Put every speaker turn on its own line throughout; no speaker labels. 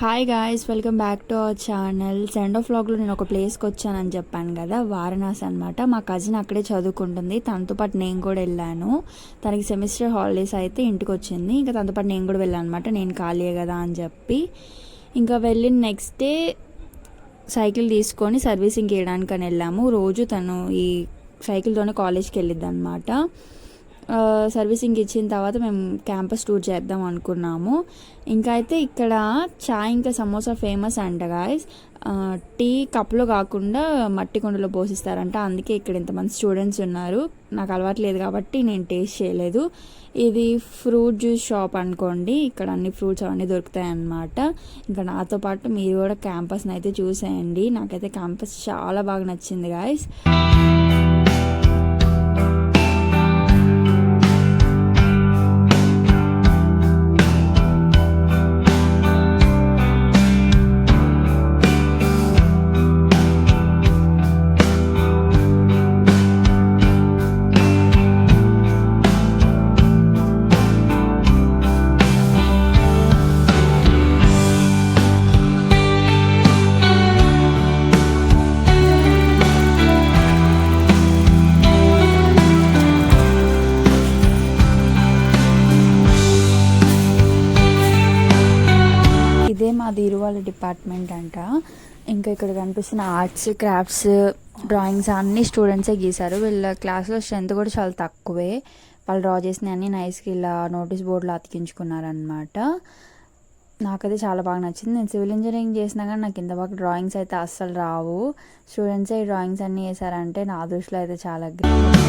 Hi guys, welcome back to our channel. Send off వ్లాగ్లో నేను ఒక ప్లేస్కి వచ్చానని చెప్పాను కదా, వారణాసి అనమాట. మా కజిన్ అక్కడే చదువుకుంటుంది. తనతో పాటు నేను కూడా వెళ్ళాను. తనకి సెమిస్టర్ హాలిడేస్ అయితే ఇంటికి వచ్చింది. ఇంకా తనతో పాటు నేను కూడా వెళ్ళాను అనమాట. నేను ఖాళీయే కదా అని చెప్పి ఇంకా వెళ్ళిన నెక్స్ట్ డే సైకిల్ తీసుకొని సర్వీసింగ్ చేయడానికని వెళ్ళాము. రోజు తను ఈ సైకిల్తోనే కాలేజ్కి వెళ్ళిద్ది అనమాట. సర్వీసింగ్ ఇచ్చిన తర్వాత మేము క్యాంపస్ టూర్ చేద్దాం అనుకున్నాము. ఇంకా అయితే ఇక్కడ చాయ్ ఇంకా సమోసా ఫేమస్ అంట గాయస్. టీ కప్లో కాకుండా మట్టి కుండలో పోసిస్తారంట. అందుకే ఇక్కడ ఇంతమంది స్టూడెంట్స్ ఉన్నారు. నాకు అలవాటు లేదు కాబట్టి నేను టేస్ట్ చేయలేదు. ఇది ఫ్రూట్ జ్యూస్ షాప్ అనుకోండి. ఇక్కడ అన్ని ఫ్రూట్స్ అవన్నీ దొరుకుతాయి అన్నమాట. ఇంకా నాతో పాటు మీరు కూడా క్యాంపస్ని అయితే చూసేయండి. నాకైతే క్యాంపస్ చాలా బాగా నచ్చింది గాయస్. ఇదే మాది ఇరువాళ్ళ డిపార్ట్మెంట్ అంట. ఇంకా ఇక్కడ కనిపిస్తున్న ఆర్ట్స్, క్రాఫ్ట్స్, డ్రాయింగ్స్ అన్ని స్టూడెంట్సే గీశారు. వీళ్ళ క్లాస్లో స్ట్రెంత్ కూడా చాలా తక్కువే. వాళ్ళు డ్రా చేసిన అన్ని నైస్కి ఇలా నోటీస్ బోర్డులో అతికించుకున్నారనమాట. నాకైతే చాలా బాగా నచ్చింది. నేను సివిల్ ఇంజనీరింగ్ చేసినా కానీ నాకు ఇంత బాగా డ్రాయింగ్స్ అయితే అస్సలు రావు. స్టూడెంట్సే ఈ డ్రాయింగ్స్ అన్నీ వేసారంటే నా దృష్టిలో అయితే చాలా గ్రేట్.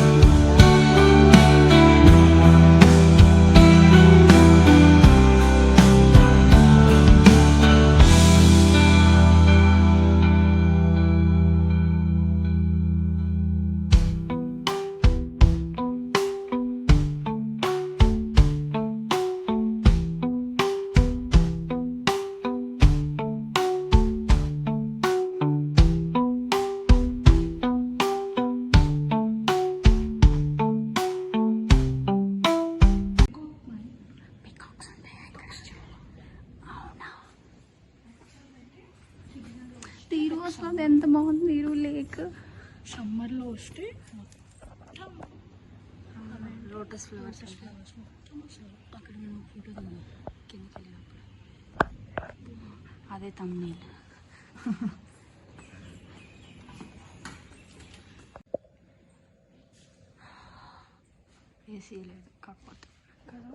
తీరు వస్తుంది, ఎంత బాగుంది తీరు లేక్. సమ్మర్లో వస్తే లోటస్ ఫ్లవర్స్ అక్కడ మేము ఫోటో దిగాం కిందకి వెళ్ళినప్పుడు. అదే తమ్ముని ఏసీ లేదు కాకపోతే కదా.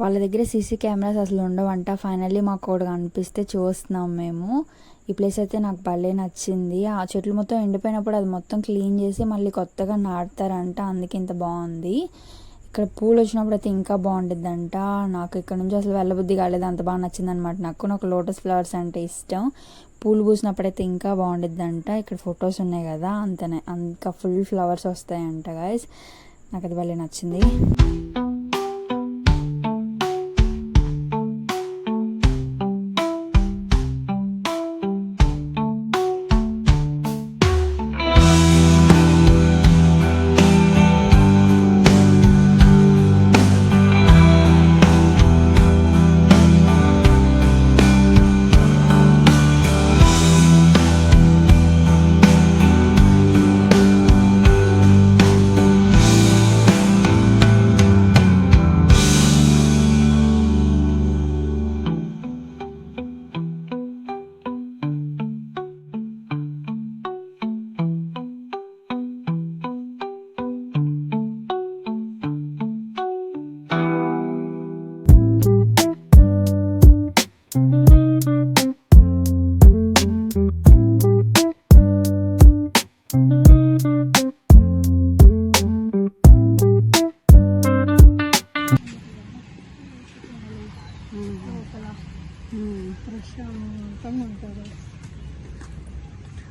వాళ్ళ దగ్గర సీసీ కెమెరాస్ అసలు ఉండవంట. ఫైనల్లీ మాకు ఒకటి కనిపిస్తే చూస్తున్నాం మేము. ఈ ప్లేస్ అయితే నాకు భలే నచ్చింది. ఆ చెట్లు మొత్తం ఎండిపోయినప్పుడు అది మొత్తం క్లీన్ చేసి మళ్ళీ కొత్తగా నాటుతారంట. అందుకే ఇంత బాగుంది. ఇక్కడ పూలు వచ్చినప్పుడు అయితే ఇంకా బాగుంటుందంట. నాకు ఇక్కడ నుంచి అసలు వెళ్ళబుద్ధి కాలేదు, అంత బాగా నచ్చింది అనమాట. నాకు లోటస్ ఫ్లవర్స్ అంటే ఇష్టం. పూలు పూసినప్పుడైతే ఇంకా బాగుంటుందంట. ఇక్కడ ఫొటోస్ ఉన్నాయి కదా, అంతనే ఇంకా ఫుల్ ఫ్లవర్స్ వస్తాయంట గాయస్. నాకు అది భలే నచ్చింది.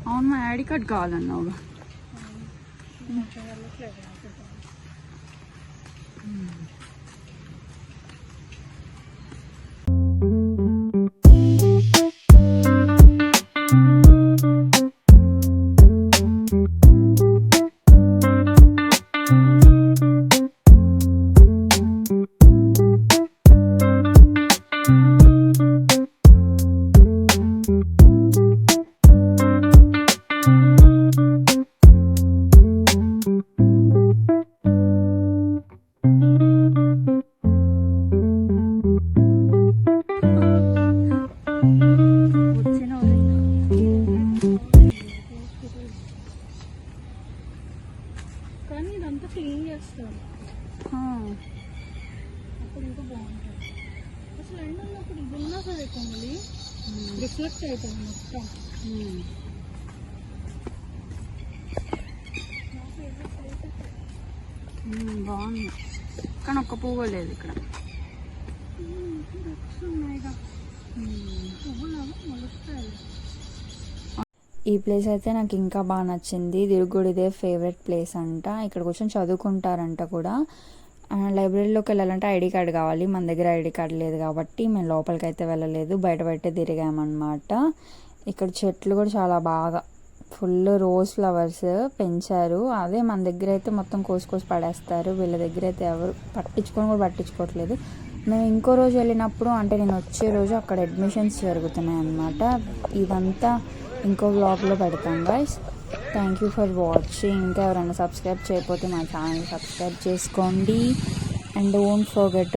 అవును, మా ఐడి కార్డ్ కావాలన్నావు.
కానీ ఇదంతా క్లీన్ చేస్తారు అప్పుడు ఇంకా బాగుంటుంది. అసలు ఎండ ఉన్నప్పుడు ఇది ఉన్నా సరే కొమ్మలి రిఫ్లెక్ట్ అవుతుంది మొత్తం.
బాగుంది కానీ ఒక్క పువ్వు లేదు ఇక్కడ. ఈ ప్లేస్ అయితే నాకు ఇంకా బాగా నచ్చింది. దిరుగుడు ఇదే ఫేవరెట్ ప్లేస్ అంట. ఇక్కడ కూర్చొని చదువుకుంటారంట కూడా. లైబ్రరీలోకి వెళ్ళాలంటే ఐడి కార్డ్ కావాలి. మన దగ్గర ఐడి కార్డ్ లేదు కాబట్టి మేము లోపలికి అయితే వెళ్ళలేదు, బయట తిరిగామన్నమాట. ఇక్కడ చెట్లు కూడా చాలా బాగా ఫుల్ రోజ్ ఫ్లవర్స్ పెంచారు. అదే మన దగ్గర అయితే మొత్తం కోసి పడేస్తారు. వీళ్ళ దగ్గర అయితే ఎవరు పట్టించుకోవట్లేదు. మేము ఇంకో రోజు వెళ్ళినప్పుడు, అంటే నేను వచ్చే రోజు అక్కడ అడ్మిషన్స్ జరుగుతున్నాయి అన్నమాట. ఇదంతా ఇంకో వ్లాగ్లో పెడతాం guys. Thank you for watching. ఇంకా ఎవరైనా సబ్స్క్రైబ్ చేయకపోతే మా ఛానల్ సబ్స్క్రైబ్ చేసుకోండి. And don't forget